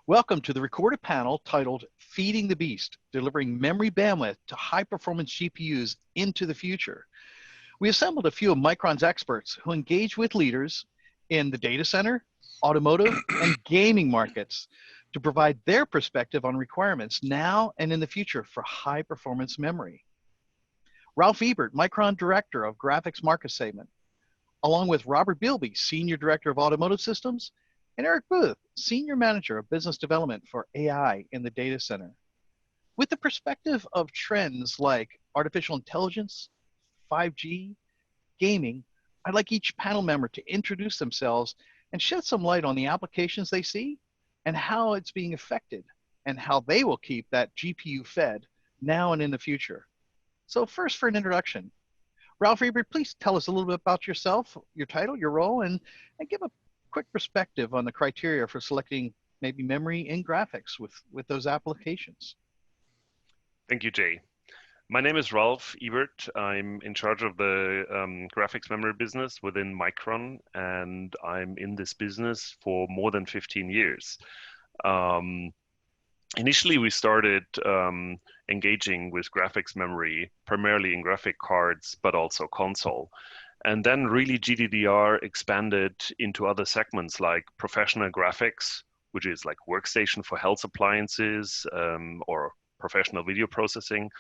Welcome to the recorded panel titled Feeding the Beast, Delivering Memory Bandwidth to High-Performance GPUs into the Future. We assembled a few of Micron's experts who engage with leaders in the data center, automotive, and gaming markets to provide their perspective on requirements now and in the future for high-performance memory. Ralph Ebert, Micron Director of Graphics Market Segment, along with Robert Bilby, Senior Director of Automotive Systems, and Eric Booth, Senior Manager of Business Development for AI in the data center. With the perspective of trends like artificial intelligence, 5G, gaming, I'd like each panel member to introduce themselves and shed some light on the applications they see and how it's being affected and how they will keep that GPU fed now and in the future. So first, for an introduction, Ralph Ebert, please tell us a little bit about yourself, your title, your role, and give a quick perspective on the criteria for selecting maybe memory and graphics with those applications. Thank you, Jay. My name is Ralph Ebert. I'm in charge of the graphics memory business within Micron, and I'm in this business for more than 15 years. Initially, we started engaging with graphics memory, primarily in graphic cards, but also console. And then really GDDR expanded into other segments like professional graphics, which is like workstation for health appliances or professional video processing,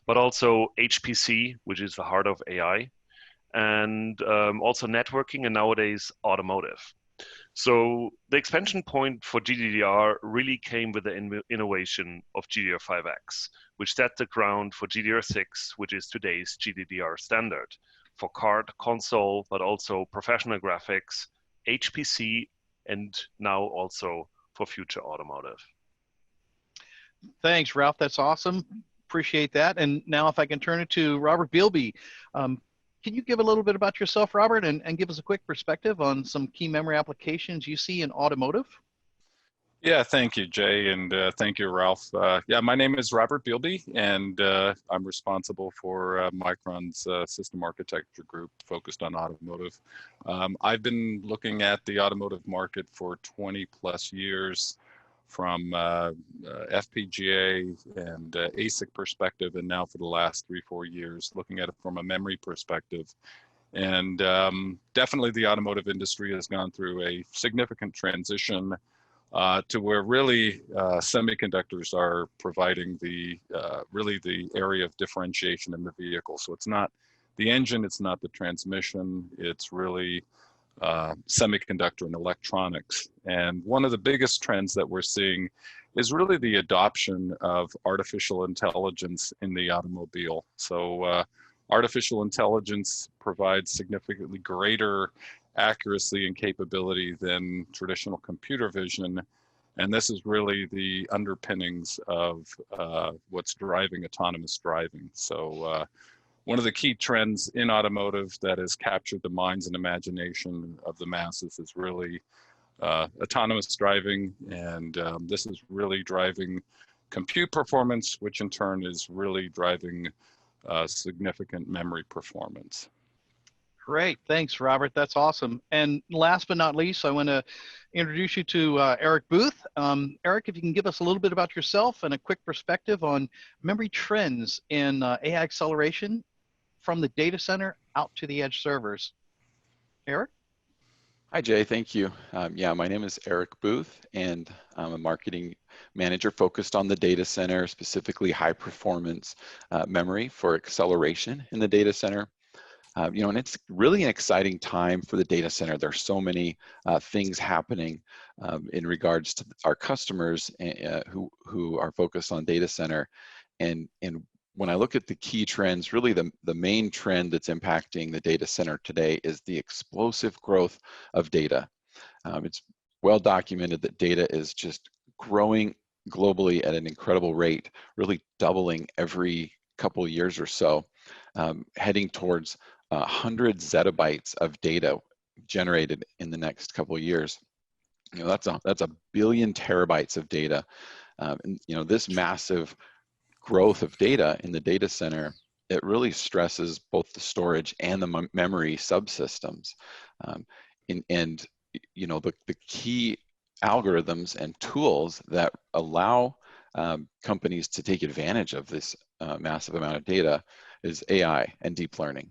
but also HPC, which is the heart of AI, and also networking, and nowadays automotive. So the expansion point for GDDR really came with the innovation of GDDR5X, which set the ground for GDDR6, which is today's GDDR standard for card, console, but also professional graphics, HPC, and now also for future automotive. Thanks, Ralph. That's awesome. Appreciate that. And now if I can turn it to Robert Bilby. Can you give a little bit about yourself, Robert, and give us a quick perspective on some key memory applications you see in automotive? Yeah, thank you, Jay, and thank you, Ralph. Yeah, my name is Robert Bilby, and I'm responsible for Micron's system architecture group focused on automotive. I've been looking at the automotive market for 20 plus years from FPGA and ASIC perspective, and now for the last 3-4 years, looking at it from a memory perspective. And definitely the automotive industry has gone through a significant transition to where really semiconductors are providing the really the area of differentiation in the vehicle. So it's not the engine, it's not the transmission, it's really semiconductor and electronics. And one of the biggest trends that we're seeing is really the adoption of artificial intelligence in the automobile. So artificial intelligence provides significantly greater accuracy and capability than traditional computer vision. And this is really the underpinnings of what's driving autonomous driving. So one of the key trends in automotive that has captured the minds and imagination of the masses is really autonomous driving. And this is really driving compute performance, which in turn is really driving significant memory performance. Great, thanks, Robert. That's awesome. And last but not least, I want to introduce you to Eric Booth. Eric, if you can give us a little bit about yourself and a quick perspective on memory trends in AI acceleration from the data center out to the edge servers. Eric? Hi, Jay. Thank you. Yeah, my name is Eric Booth, and I'm a marketing manager focused on the data center, specifically high performance memory for acceleration in the data center. You know, and it's really an exciting time for the data center. There's so many things happening in regards to our customers who are focused on data center. And when I look at the key trends, really the main trend that's impacting the data center today is the explosive growth of data. It's well documented that data is just growing globally at an incredible rate, really doubling every couple of years or so, heading towards 100 zettabytes of data generated in the next couple of years. You know, that's a billion terabytes of data. And you know, this massive growth of data in the data center, it really stresses both the storage and the memory subsystems. And you know, the key algorithms and tools that allow companies to take advantage of this massive amount of data is AI and deep learning.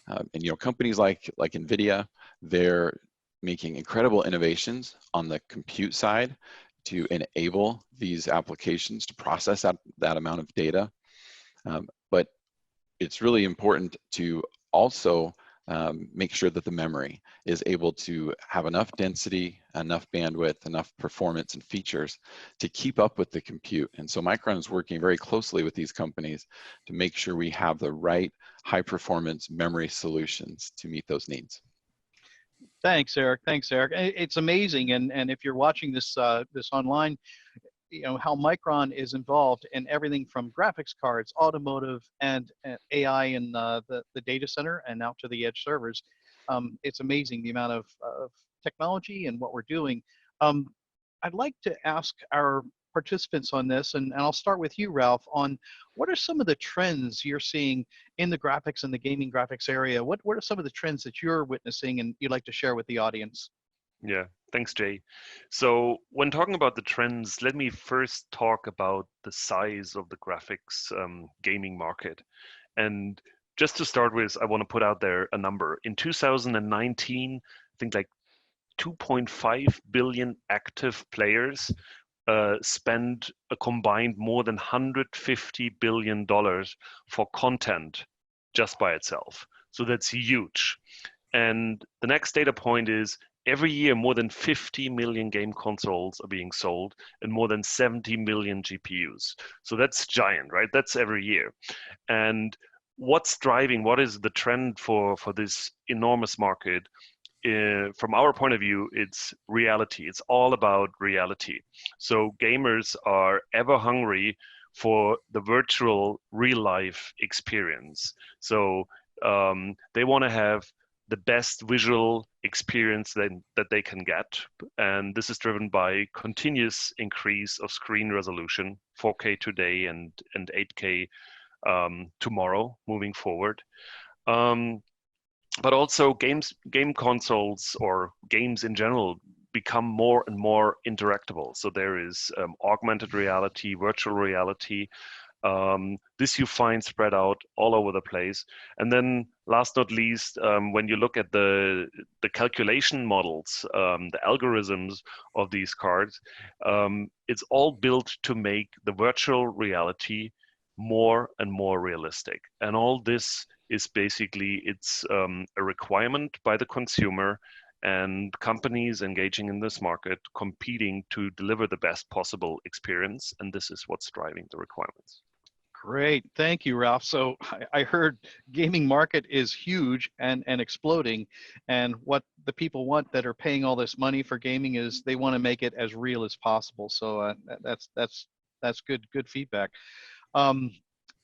And you know, companies like NVIDIA, they're making incredible innovations on the compute side to enable these applications to process that amount of data. But it's really important to also make sure that the memory is able to have enough density, enough bandwidth, enough performance and features to keep up with the compute. And so Micron is working very closely with these companies to make sure we have the right high performance memory solutions to meet those needs. Thanks, Eric. Thanks, Eric. It's amazing, and if you're watching this this online, you know how Micron is involved in everything from graphics cards, automotive, and AI in the data center, and out to the edge servers. It's amazing the amount of technology and what we're doing. I'd like to ask our participants on this, and I'll start with you, Ralph, on what are some of the trends you're seeing in the graphics and the gaming graphics area? What are some of the trends that you're witnessing and you'd like to share with the audience? Yeah, thanks, Jay. So when talking about the trends, let me first talk about the size of the graphics gaming market. And just to start with, I want to put out there a number. In 2019, I think like 2.5 billion active players spend a combined more than $150 billion for content just by itself. So that's huge. And the next data point is every year more than 50 million game consoles are being sold and more than 70 million GPUs. So that's giant, right? That's every year. And what's driving, what is the trend for this enormous market? From our point of view, it's reality. It's all about reality. So gamers are ever hungry for the virtual real life experience. So they want to have the best visual experience that they can get. And this is driven by continuous increase of screen resolution, 4K today and 8K tomorrow moving forward. But also game consoles or games in general become more and more interactable. So there is augmented reality, virtual reality. This you find spread out all over the place. And then last not least, when you look at the calculation models, the algorithms of these cards, it's all built to make the virtual reality more and more realistic. And all this is basically, it's a requirement by the consumer and companies engaging in this market competing to deliver the best possible experience. And this is what's driving the requirements. Great, thank you, Ralph. So I heard gaming market is huge and exploding, and what the people want that are paying all this money for gaming is they want to make it as real as possible. So that's good feedback.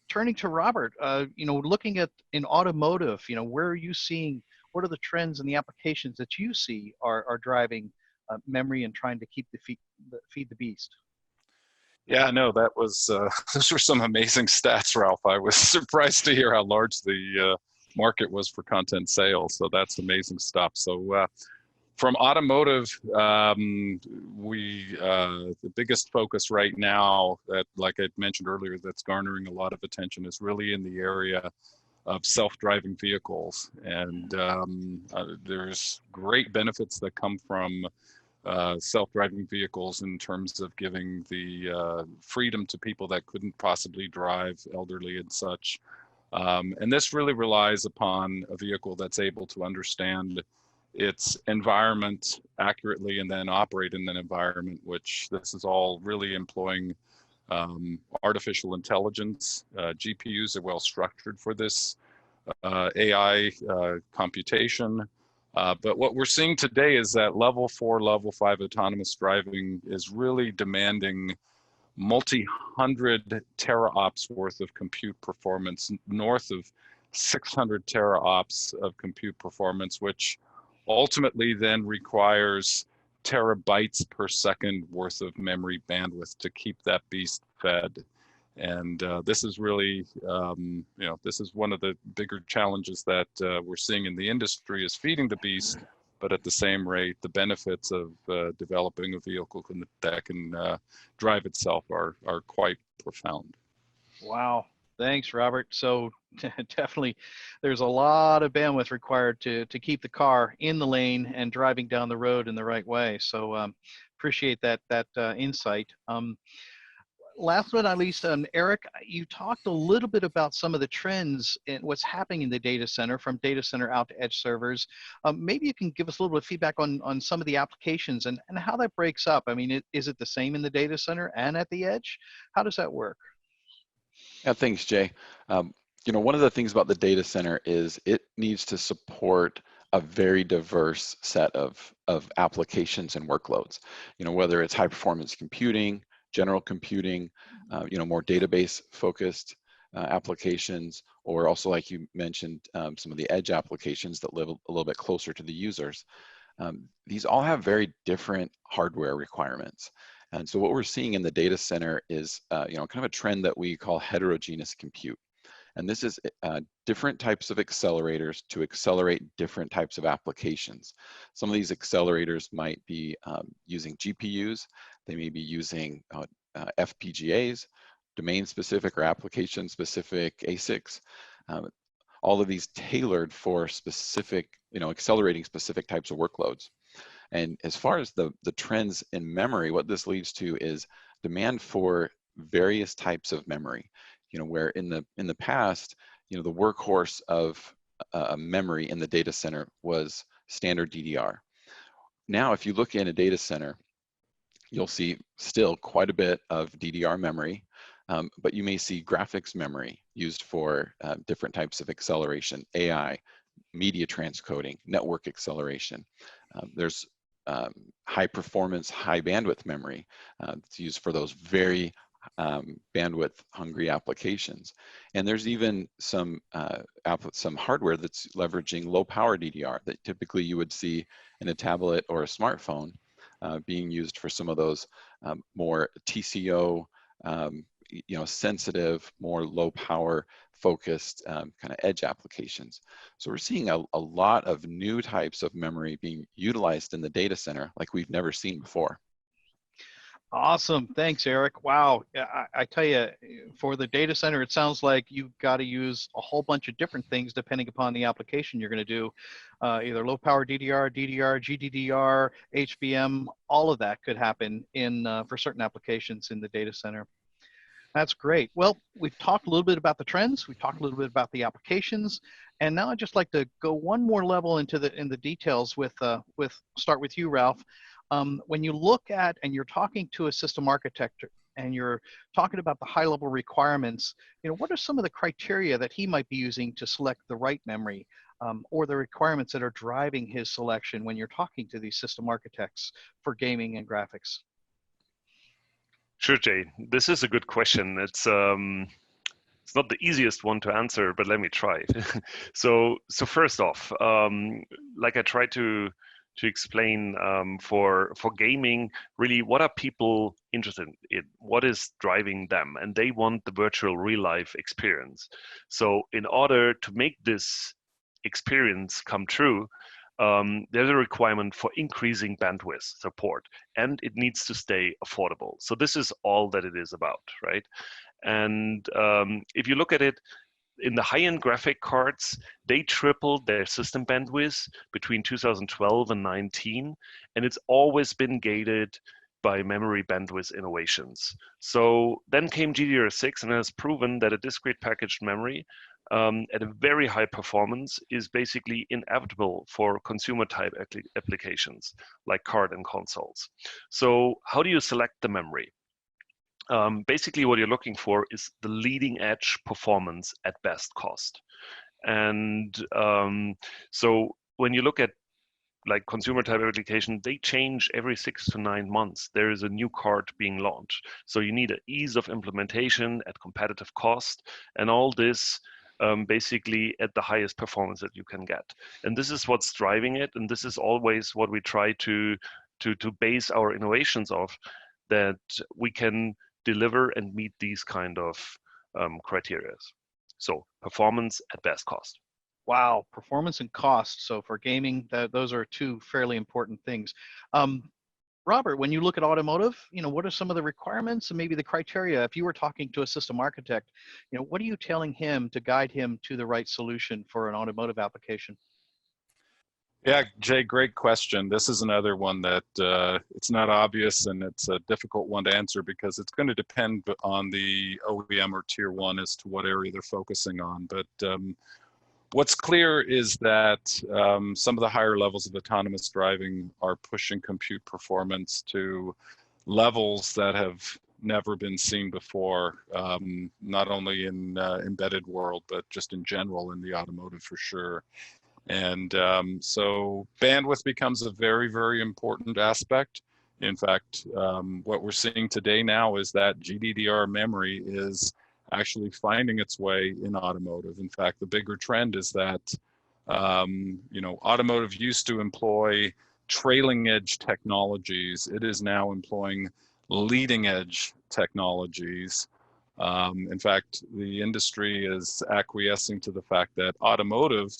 Turning to Robert, you know, looking at in automotive, you know, where are you seeing? What are the trends and the applications that you see are driving memory and trying to keep feed the beast? Yeah, no, that was those were some amazing stats, Ralph. I was surprised to hear how large the market was for content sales. So that's amazing stuff. So from automotive, the biggest focus right now, that, like I mentioned earlier, that's garnering a lot of attention is really in the area of self-driving vehicles. And there's great benefits that come from self-driving vehicles in terms of giving the freedom to people that couldn't possibly drive, elderly and such. And this really relies upon a vehicle that's able to understand its environment accurately and then operate in an environment, which this is all really employing artificial intelligence. GPUs are well structured for this AI computation. But what we're seeing today is that level 4, level 5 autonomous driving is really demanding multi-hundred teraops worth of compute performance, north of 600 teraops of compute performance, which ultimately then requires terabytes per second worth of memory bandwidth to keep that beast fed. And this is really, you know, this is one of the bigger challenges that we're seeing in the industry, is feeding the beast, but at the same rate, the benefits of developing a vehicle that can drive itself are quite profound. Wow. Thanks, Robert. So definitely there's a lot of bandwidth required to keep the car in the lane and driving down the road in the right way. So appreciate that insight. Last but not least, Eric, you talked a little bit about some of the trends and what's happening in the data center, from data center out to edge servers. Maybe you can give us a little bit of feedback on some of the applications and how that breaks up. I mean, is it the same in the data center and at the edge? How does that work? Yeah, thanks, Jay. One of the things about the data center is it needs to support a very diverse set of applications and workloads. Whether it's high performance computing, general computing, more database focused applications, or also, like you mentioned, some of the edge applications that live a little bit closer to the users. These all have very different hardware requirements. And so what we're seeing in the data center is, kind of a trend that we call heterogeneous compute. And this is different types of accelerators to accelerate different types of applications. Some of these accelerators might be using GPUs. They may be using FPGAs, domain-specific or application-specific ASICs. All of these tailored for specific, accelerating specific types of workloads. And as far as the trends in memory, what this leads to is demand for various types of memory. Where in the past, the workhorse of memory in the data center was standard DDR. Now, if you look in a data center, you'll see still quite a bit of DDR memory, but you may see graphics memory used for different types of acceleration, AI, media transcoding, network acceleration. There's high performance, high bandwidth memory that's used for those very bandwidth hungry applications. And there's even some hardware that's leveraging low power DDR that typically you would see in a tablet or a smartphone being used for some of those more TCO, sensitive, more low power focused kind of edge applications. So we're seeing a lot of new types of memory being utilized in the data center like we've never seen before. Awesome. Thanks, Eric. Wow. I tell you, for the data center, it sounds like you've got to use a whole bunch of different things depending upon the application you're going to do. Either low power DDR, GDDR, HBM, all of that could happen for certain applications in the data center. That's great. Well, we've talked a little bit about the trends. We've talked a little bit about the applications. And now I'd just like to go one more level into the details start with you, Ralph. When you look at and you're talking to a system architect and you're talking about the high level requirements, what are some of the criteria that he might be using to select the right memory or the requirements that are driving his selection when you're talking to these system architects for gaming and graphics? Sure, Jay. This is a good question. It's not the easiest one to answer, but let me try. So first off, like I tried to explain, for gaming, really, what are people interested in? What is driving them? And they want the virtual real life experience. So in order to make this experience come true, there's a requirement for increasing bandwidth support, and it needs to stay affordable. So this is all that it is about, right? And if you look at it, in the high-end graphic cards, they tripled their system bandwidth between 2012 and 19, and it's always been gated by memory bandwidth innovations. So then came GDDR6 and has proven that a discrete packaged memory at a very high performance is basically inevitable for consumer type applications like card and consoles. So how do you select the memory? Basically, what you're looking for is the leading edge performance at best cost. And so when you look at like consumer type application, they change every 6 to 9 months. There is a new card being launched. So you need an ease of implementation at competitive cost, and all this basically at the highest performance that you can get. And this is what's driving it. And this is always what we try to base our innovations off, that we can deliver and meet these kind of criteria. So performance at best cost. Wow, performance and cost. So for gaming, those are two fairly important things. Robert, when you look at automotive, what are some of the requirements and maybe the criteria? If you were talking to a system architect, what are you telling him to guide him to the right solution for an automotive application? Yeah, Jay, great question. This is another one that it's not obvious, and it's a difficult one to answer because it's going to depend on the OEM or tier one as to what area they're focusing on. But what's clear is that some of the higher levels of autonomous driving are pushing compute performance to levels that have never been seen before, not only in embedded world, but just in general in the automotive for sure. And so bandwidth becomes a very, very important aspect. In fact, what we're seeing today now is that GDDR memory is actually finding its way in automotive. In fact, the bigger trend is that, automotive used to employ trailing edge technologies. It is now employing leading edge technologies. In fact, the industry is acquiescing to the fact that automotive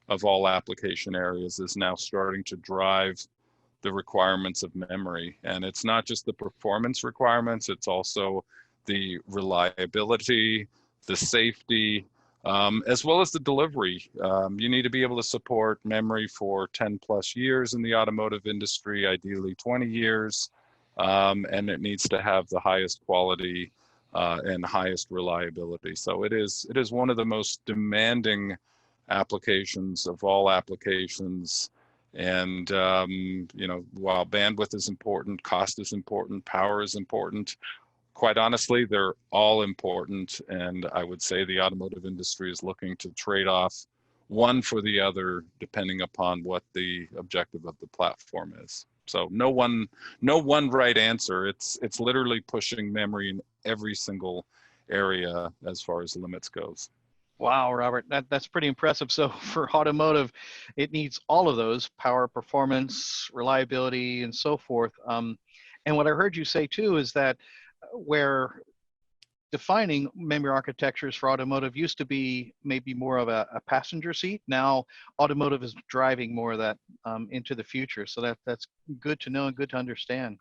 of all application areas is now starting to drive the requirements of memory. And it's not just the performance requirements, it's also the reliability, the safety, as well as the delivery. You need to be able to support memory for 10 plus years in the automotive industry, ideally 20 years. And it needs to have the highest quality and highest reliability. So it is one of the most demanding applications of all applications. And while bandwidth is important, cost is important, power is important, quite honestly, they're all important. And I would say the automotive industry is looking to trade off one for the other, depending upon what the objective of the platform is. So no one right answer. It's literally pushing memory in every single area as far as limits goes. Wow, Robert, that's pretty impressive. So for automotive, it needs all of those: power, performance, reliability, and so forth. And what I heard you say too is that where defining memory architectures for automotive used to be maybe more of a passenger seat, now automotive is driving more of that into the future. So that's good to know and good to understand.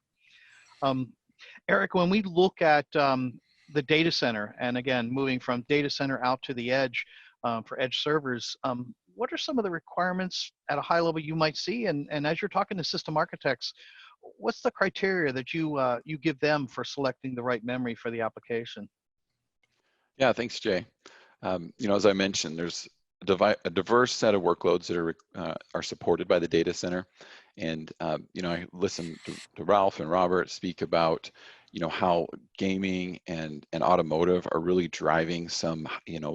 Eric, when we look at the data center, and again, moving from data center out to the edge for edge servers, what are some of the requirements at a high level you might see? And as you're talking to system architects, what's the criteria that you give them for selecting the right memory for the application? Yeah, thanks, Jay. As I mentioned, there's a diverse set of workloads that are supported by the data center. And, I listened to Ralph and Robert speak about, how gaming and automotive are really driving some,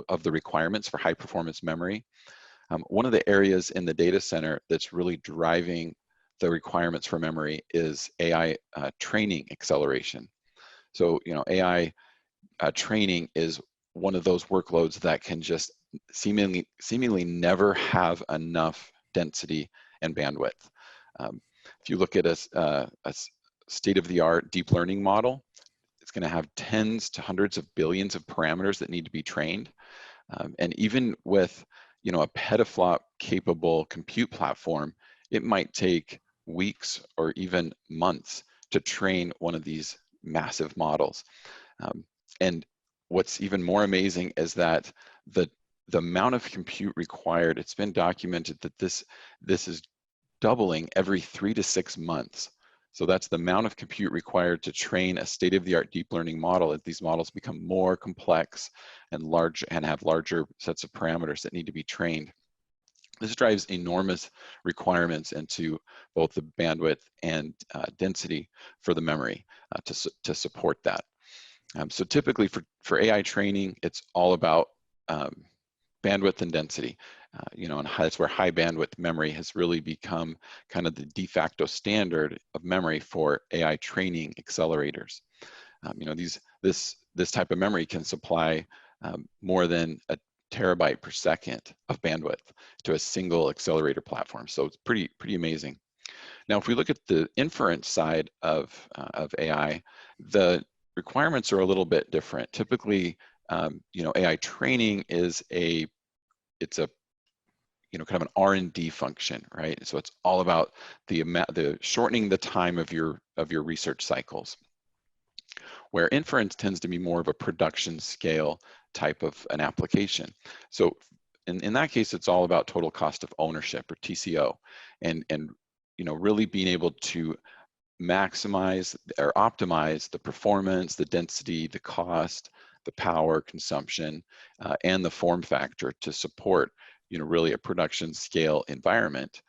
of the requirements for high performance memory. One of the areas in the data center that's really driving the requirements for memory is AI training acceleration. So, AI training is one of those workloads that can just seemingly never have enough density and bandwidth. If you look at a state-of-the-art deep learning model, it's going to have tens to hundreds of billions of parameters that need to be trained. And even with a petaflop capable compute platform, it might take weeks or even months to train one of these massive models. And what's even more amazing is that the amount of compute required, it's been documented that this is doubling every 3 to 6 months. So that's the amount of compute required to train a state-of-the-art deep learning model as these models become more complex and large and have larger sets of parameters that need to be trained. This drives enormous requirements into both the bandwidth and density for the memory to support that. So typically for AI training, it's all about bandwidth and density. And that's where high bandwidth memory has really become kind of the de facto standard of memory for AI training accelerators. This type of memory can supply more than a terabyte per second of bandwidth to a single accelerator platform. So it's pretty amazing. Now, if we look at the inference side of AI, the requirements are a little bit different. Typically, AI training is kind of an R&D function, right? So it's all about the shortening the time of your research cycles, where inference tends to be more of a production scale type of an application. So in that case, it's all about total cost of ownership, or TCO, and really being able to maximize or optimize the performance, the density, the cost, the power consumption, and the form factor to support really a production scale environment,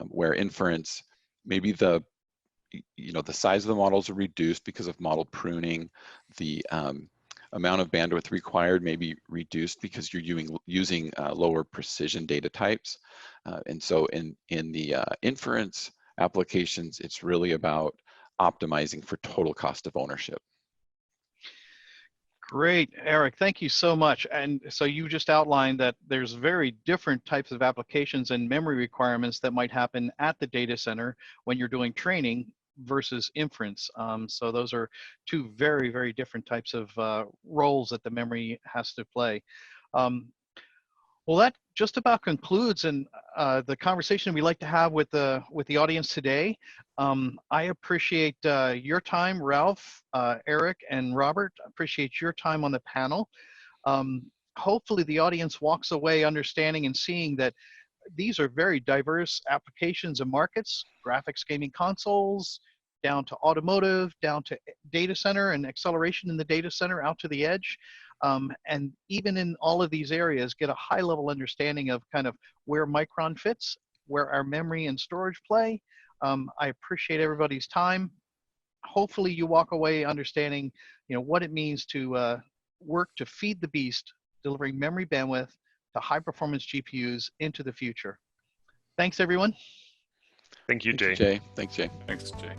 where inference, maybe the size of the models are reduced because of model pruning, the amount of bandwidth required may be reduced because you're using lower precision data types. And so in the inference applications, it's really about optimizing for total cost of ownership. Great, Eric, thank you so much. And so you just outlined that there's very different types of applications and memory requirements that might happen at the data center when you're doing training versus inference. So those are two very, very different types of roles that the memory has to play. Well, that just about concludes the conversation we like to have with the audience today. I appreciate your time, Ralph, Eric, and Robert. I appreciate your time on the panel. Hopefully the audience walks away understanding and seeing that these are very diverse applications and markets: graphics gaming consoles, down to automotive, down to data center and acceleration in the data center out to the edge. And even in all of these areas, get a high level understanding of kind of where Micron fits, where our memory and storage play. I appreciate everybody's time. Hopefully you walk away understanding what it means to work to feed the beast, delivering memory bandwidth to high performance GPUs into the future. Thanks, everyone. Thank you, Jay. Thanks, Jay. Thanks, Jay.